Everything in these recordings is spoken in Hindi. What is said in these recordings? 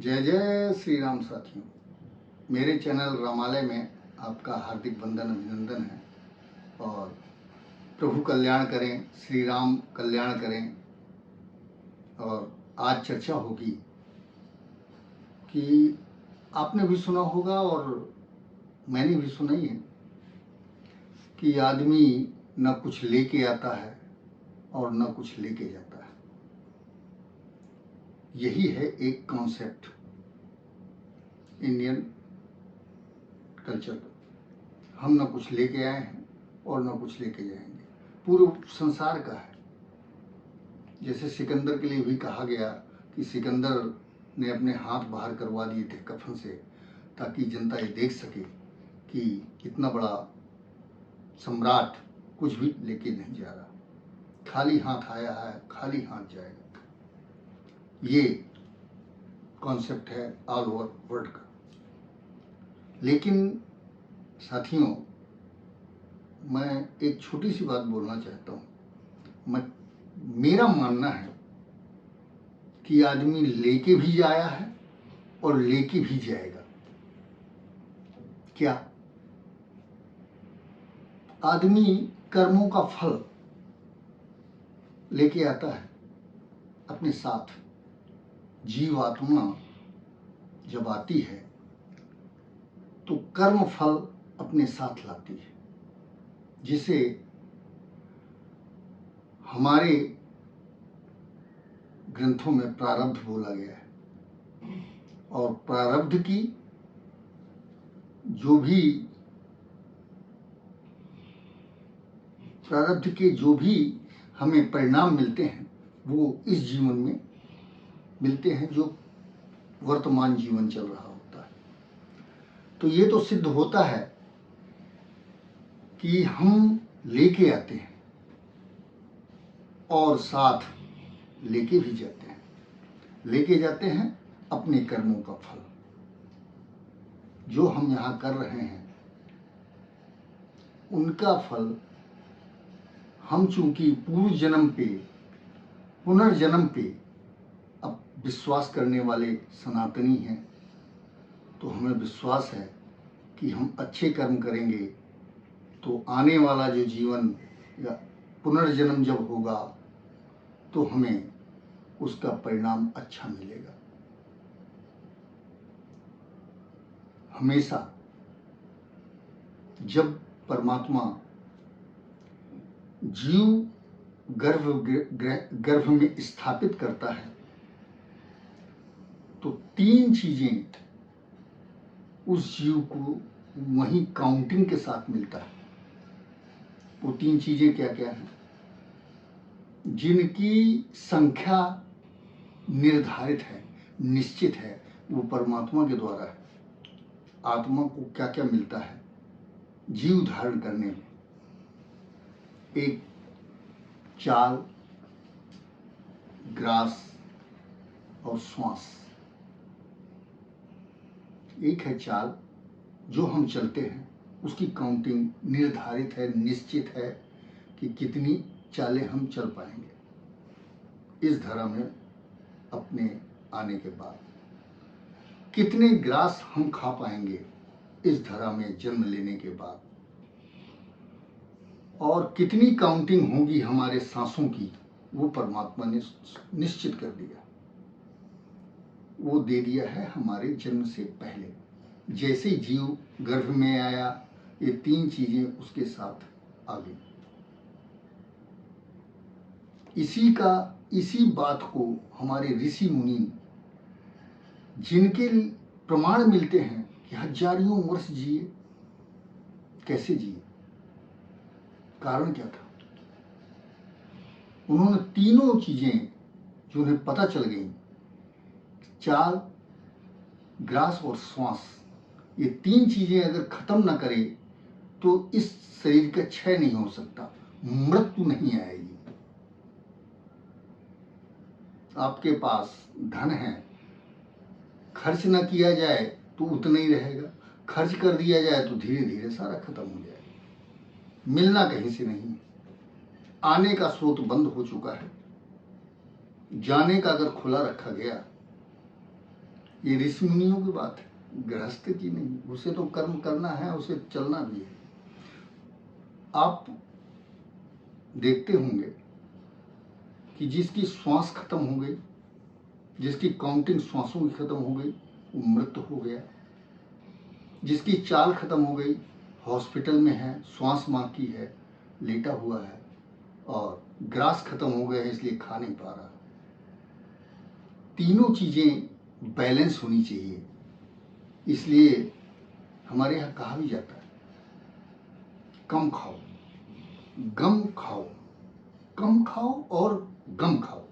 जय जय श्री राम साथियों। मेरे चैनल रामालय में आपका हार्दिक वंदन अभिनंदन है। और प्रभु कल्याण करें, श्री राम कल्याण करें। और आज चर्चा होगी कि आपने भी सुना होगा और मैंने भी सुना ही है कि आदमी न कुछ लेके आता है और न कुछ लेके जाता है। यही है एक कॉन्सेप्ट इंडियन कल्चर का। हम न कुछ लेके आए हैं और न कुछ लेके जाएंगे, पूरे संसार का है। जैसे सिकंदर के लिए भी कहा गया कि सिकंदर ने अपने हाथ बाहर करवा दिए थे कफन से, ताकि जनता ये देख सके कि इतना बड़ा सम्राट कुछ भी लेके नहीं जा रहा, खाली हाथ आया है, खाली हाथ जाएगा। ये कॉन्सेप्ट है ऑल ओवर वर्ल्ड का। लेकिन साथियों, मैं एक छोटी सी बात बोलना चाहता हूँ। मेरा मानना है कि आदमी लेके भी आया है और लेके भी जाएगा। क्या आदमी कर्मों का फल लेके आता है अपने साथ? जीव आत्मा जब आती है तो कर्म फल अपने साथ लाती है, जिसे हमारे ग्रंथों में प्रारब्ध बोला गया है। और प्रारब्ध की प्रारब्ध के जो भी हमें परिणाम मिलते हैं वो इस जीवन में मिलते हैं, जो वर्तमान जीवन चल रहा होता है। तो ये तो सिद्ध होता है कि हम लेके आते हैं और साथ लेके भी जाते हैं। लेके जाते हैं अपने कर्मों का फल। जो हम यहाँ कर रहे हैं उनका फल हम चूंकि पूर्व जन्म पे, पुनर्जन्म पे अब विश्वास करने वाले सनातनी हैं, तो हमें विश्वास है कि हम अच्छे कर्म करेंगे तो आने वाला जो जीवन या पुनर्जन्म जब होगा तो हमें उसका परिणाम अच्छा मिलेगा। हमेशा जब परमात्मा जीव गर्भ में स्थापित करता है तो तीन चीजें उस जीव को वही काउंटिंग के साथ मिलता है। वो तीन चीजें क्या क्या हैं? जिनकी संख्या निर्धारित है, निश्चित है, वो परमात्मा के द्वारा है। आत्मा को क्या क्या मिलता है जीव धारण करने में? एक चाल, ग्रास और श्वास। एक है चाल, जो हम चलते हैं उसकी काउंटिंग निर्धारित है, निश्चित है कि कितनी चालें हम चल पाएंगे इस धरा में अपने आने के बाद, कितने ग्रास हम खा पाएंगे इस धरा में जन्म लेने के बाद, और कितनी काउंटिंग होगी हमारे सांसों की, वो परमात्मा ने निश्चित कर दिया। वो दे दिया है हमारे जन्म से पहले। जैसे जीव गर्भ में आया, ये तीन चीजें उसके साथ आ गई। इसी बात को हमारे ऋषि मुनि, जिनके प्रमाण मिलते हैं कि हजारों वर्ष जिए, कैसे जिए, कारण क्या था? उन्होंने तीनों चीजें जो उन्हें पता चल गई, चाल, ग्रास और श्वास, ये तीन चीजें अगर खत्म ना करे तो इस शरीर का क्षय नहीं हो सकता, मृत्यु नहीं आएगी। आपके पास धन है, खर्च ना किया जाए तो उतना ही रहेगा, खर्च कर दिया जाए तो धीरे धीरे सारा खत्म हो जाएगा। मिलना कहीं से नहीं, आने का स्रोत बंद हो चुका है, जाने का अगर खुला रखा गया, ये ऋषि मुनियों की बात है, गृहस्थ की नहीं। उसे तो कर्म करना है, उसे चलना भी है। आप देखते होंगे कि जिसकी श्वास खत्म हो गई, जिसकी काउंटिंग श्वासों की खत्म हो गई, वो मृत हो गया। जिसकी चाल खत्म हो गई, हॉस्पिटल में है, श्वास बाकी है, लेटा हुआ है, और ग्रास खत्म हो गया है इसलिए खा नहीं पा रहा। तीनों चीजें बैलेंस होनी चाहिए। इसलिए हमारे यहाँ कहा भी जाता है, कम खाओ गम खाओ, कम खाओ और गम खाओ।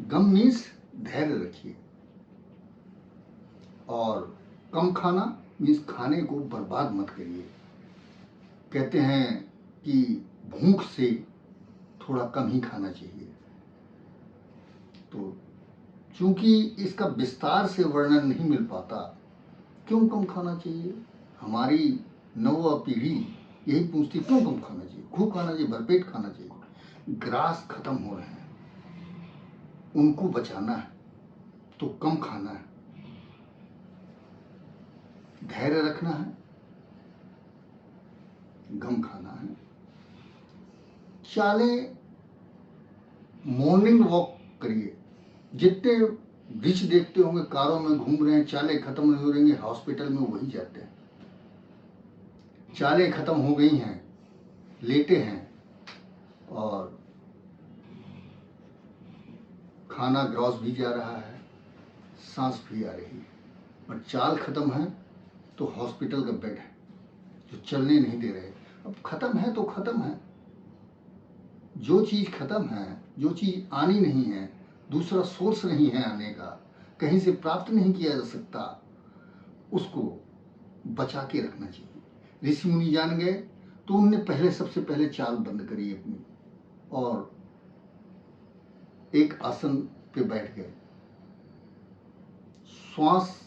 गम मीन्स धैर्य रखिए, और कम खाना मीन्स खाने को बर्बाद मत करिए। कहते हैं कि भूख से थोड़ा कम ही खाना चाहिए। तो चूंकि इसका विस्तार से वर्णन नहीं मिल पाता, क्यों कम खाना चाहिए, हमारी नवा पीढ़ी यही पूछती, क्यों कम खाना चाहिए, खूब खाना चाहिए, भरपेट खाना चाहिए। ग्रास खत्म हो रहे हैं, उनको बचाना है तो कम खाना है, धैर्य रखना है, गम खाना है। चाले मॉर्निंग वॉक करिए। जितने रिच देखते होंगे कारों में घूम रहे हैं, चाले खत्म नहीं हो रही हैं, हॉस्पिटल में वही जाते हैं। चालें खत्म हो गई हैं, लेटे हैं, और खाना ग्रॉस भी जा रहा है, सांस भी आ रही है, और चाल खत्म है तो हॉस्पिटल का बेड है, जो चलने नहीं दे रहे। अब खत्म है तो खत्म है। जो चीज खत्म है, जो चीज आनी नहीं है, दूसरा सोर्स नहीं है आने का, कहीं से प्राप्त नहीं किया जा सकता, उसको बचा के रखना चाहिए। ऋषि मुनि जान गए तो उनने पहले सबसे पहले चाल बंद करी अपनी, और एक आसन पे बैठ गए। श्वास,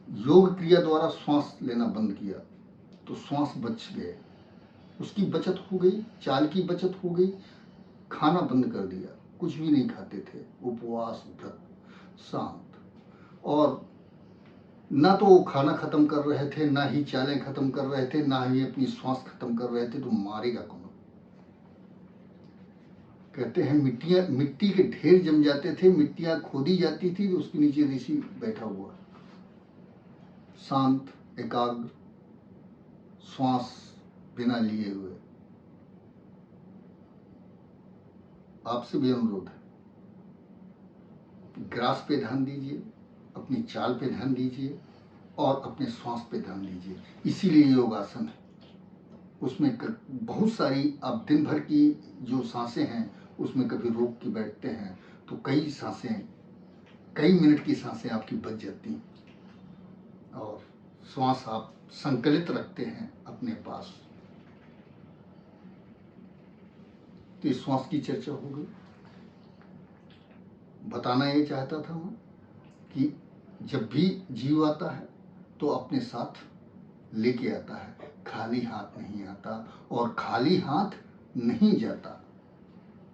योग क्रिया द्वारा श्वास लेना बंद किया तो श्वास बच गए, उसकी बचत हो गई, चाल की बचत हो गई। खाना बंद कर दिया, कुछ भी नहीं खाते थे, उपवास, व्रत, शांत। और ना तो वो खाना खत्म कर रहे थे, ना ही चालें खत्म कर रहे थे, ना ही अपनी श्वास खत्म कर रहे थे। तो मारेगा कौन? कहते हैं मिट्टी के ढेर जम जाते थे, मिट्टियां खोदी जाती थी, तो उसके नीचे ऋषि बैठा हुआ, शांत, एकाग्र, श्वास बिना लिए हुए। आपसे भी अनुरोध है, ग्रास पे ध्यान दीजिए, अपनी चाल पे ध्यान दीजिए, और अपने श्वास पे ध्यान दीजिए। इसीलिए योगासन है। उसमें बहुत सारी, आप दिन भर की जो सांसें हैं उसमें कभी रोक के बैठते हैं तो कई सांसें, कई मिनट की सांसें आपकी बच जाती हैं, और श्वास आप संकलित रखते हैं अपने पास। तो इस श्वास की चर्चा हो गई। बताना ये चाहता था मैं कि जब भी जीव आता है तो अपने साथ लेके आता है, खाली हाथ नहीं आता, और खाली हाथ नहीं जाता।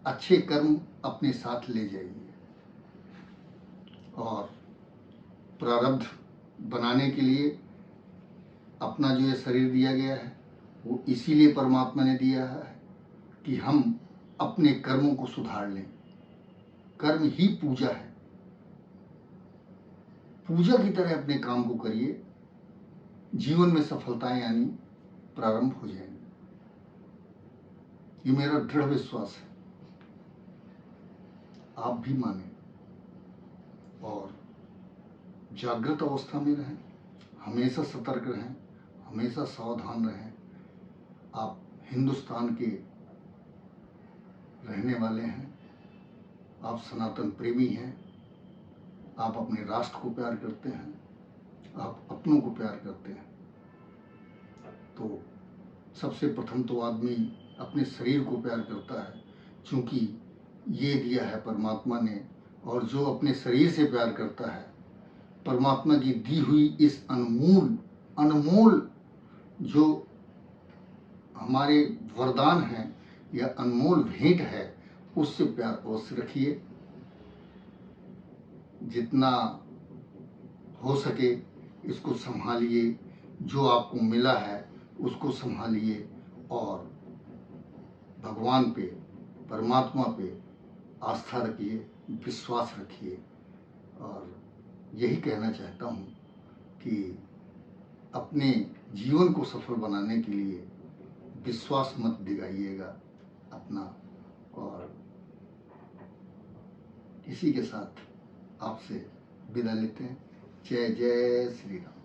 अच्छे कर्म अपने साथ ले जाइए, और प्रारब्ध बनाने के लिए अपना जो ये शरीर दिया गया है वो इसीलिए परमात्मा ने दिया है कि हम अपने कर्मों को सुधार लें। कर्म ही पूजा है, पूजा की तरह अपने काम को करिए, जीवन में सफलताएं आनी प्रारंभ हो जाएंगी। ये मेरा दृढ़ विश्वास है, आप भी माने। और जागृत अवस्था में रहें, हमेशा सतर्क रहें, हमेशा सावधान रहें। आप हिंदुस्तान के रहने वाले हैं, आप सनातन प्रेमी हैं, आप अपने राष्ट्र को प्यार करते हैं, आप अपनों को प्यार करते हैं। तो सबसे प्रथम तो आदमी अपने शरीर को प्यार करता है, क्योंकि ये दिया है परमात्मा ने। और जो अपने शरीर से प्यार करता है, परमात्मा की दी हुई इस अनमोल जो हमारे वरदान है या अनमोल भेंट है, उससे प्यार अवश्य रखिए। जितना हो सके इसको संभालिए, जो आपको मिला है उसको संभालिए और भगवान पे, परमात्मा पे आस्था रखिए, विश्वास रखिए। और यही कहना चाहता हूँ कि अपने जीवन को सफल बनाने के लिए विश्वास मत दिखाइएगा अपना। और इसी के साथ आपसे विदा लेते हैं। जय जय श्री राम।